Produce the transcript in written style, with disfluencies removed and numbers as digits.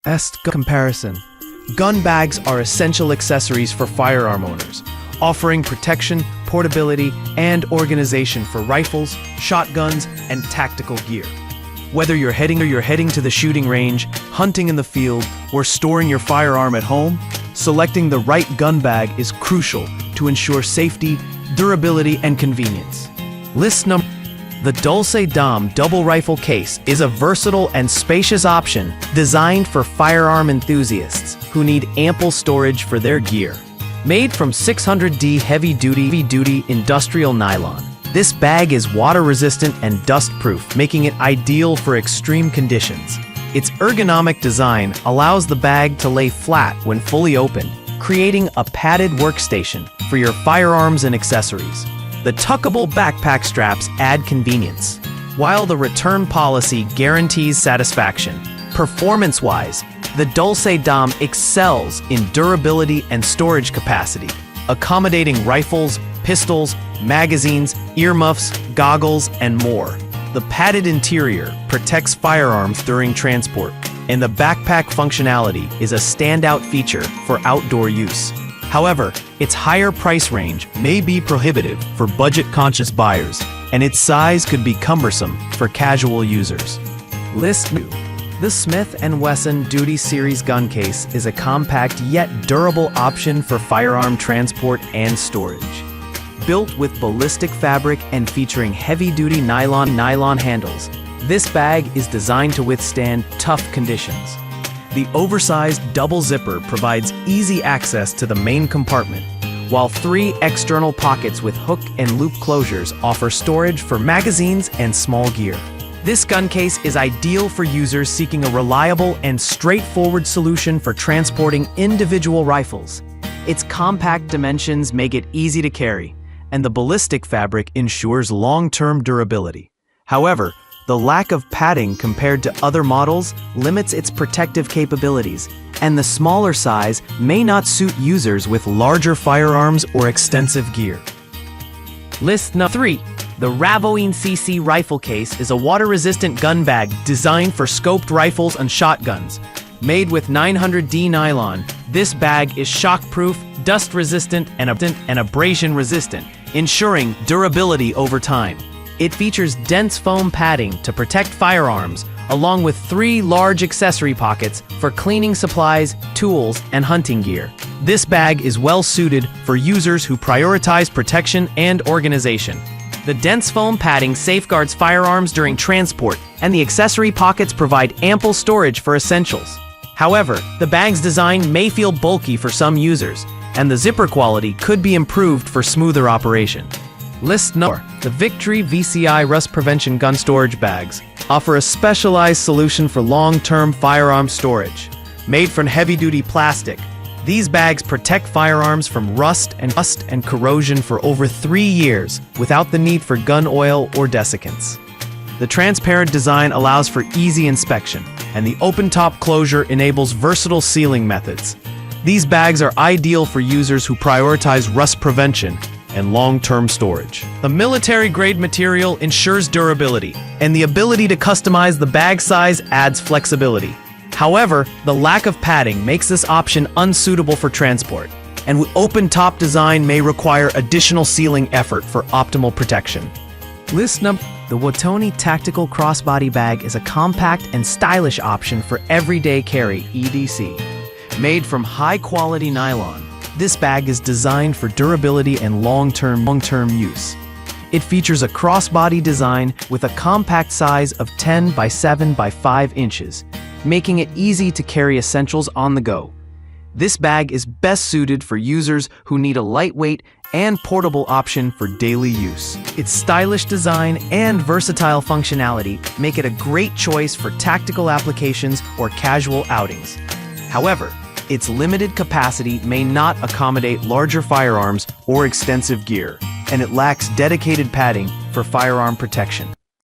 Comparison. Gun bags are essential accessories for firearm owners, offering protection, portability, and organization for rifles, shotguns, and tactical gear. Whether you're heading to the shooting range, hunting in the field, or storing your firearm at home, selecting the right gun bag is crucial to ensure safety, durability, and convenience. The Doulce Dom double rifle case is a versatile and spacious option designed for firearm enthusiasts who need ample storage for their gear. Made from 600D heavy-duty industrial nylon, this bag is water-resistant and dust-proof, making it ideal for extreme conditions. Its ergonomic design allows the bag to lay flat when fully opened, creating a padded workstation for your firearms and accessories. The tuckable backpack straps add convenience, while the return policy guarantees satisfaction. Performance-wise, the Doulce Dom excels in durability and storage capacity, accommodating rifles, pistols, magazines, earmuffs, goggles, and more. The padded interior protects firearms during transport, and the backpack functionality is a standout feature for outdoor use. However, its higher price range may be prohibitive for budget-conscious buyers, and its size could be cumbersome for casual users. The Smith & Wesson Duty Series gun case is a compact yet durable option for firearm transport and storage. Built with ballistic fabric and featuring heavy-duty nylon handles, this bag is designed to withstand tough conditions. The oversized double zipper provides easy access to the main compartment, while 3 external pockets with hook and loop closures offer storage for magazines and small gear. This gun case is ideal for users seeking a reliable and straightforward solution for transporting individual rifles. Its compact dimensions make it easy to carry, and the ballistic fabric ensures long-term durability. However, the lack of padding compared to other models limits its protective capabilities, and the smaller size may not suit users with larger firearms or extensive gear. List No. 3. The Ravone CC rifle case is a water-resistant gun bag designed for scoped rifles and shotguns. Made with 900D nylon, this bag is shock-proof, dust-resistant, and abrasion-resistant, ensuring durability over time. It features dense foam padding to protect firearms, along with 3 large accessory pockets for cleaning supplies, tools, and hunting gear. This bag is well suited for users who prioritize protection and organization. The dense foam padding safeguards firearms during transport, and the accessory pockets provide ample storage for essentials. However, the bag's design may feel bulky for some users, and the zipper quality could be improved for smoother operation. List No. 4. The Victory VCI Rust Prevention Gun Storage Bags offer a specialized solution for long-term firearm storage. Made from heavy-duty plastic, these bags protect firearms from rust and corrosion for over 3 years without the need for gun oil or desiccants. The transparent design allows for easy inspection, and the open-top closure enables versatile sealing methods. These bags are ideal for users who prioritize rust prevention and long-term storage. The military-grade material ensures durability, and the ability to customize the bag size adds flexibility. However, the lack of padding makes this option unsuitable for transport, and with open-top design may require additional sealing effort for optimal protection. List No. The Watoni Tactical Crossbody Bag is a compact and stylish option for everyday carry (EDC). Made from high-quality nylon, this bag is designed for durability and long-term use. It features a crossbody design with a compact size of 10 by 7 by 5 inches, making it easy to carry essentials on the go. This bag is best suited for users who need a lightweight and portable option for daily use. Its stylish design and versatile functionality make it a great choice for tactical applications or casual outings. However, its limited capacity may not accommodate larger firearms or extensive gear, and it lacks dedicated padding for firearm protection.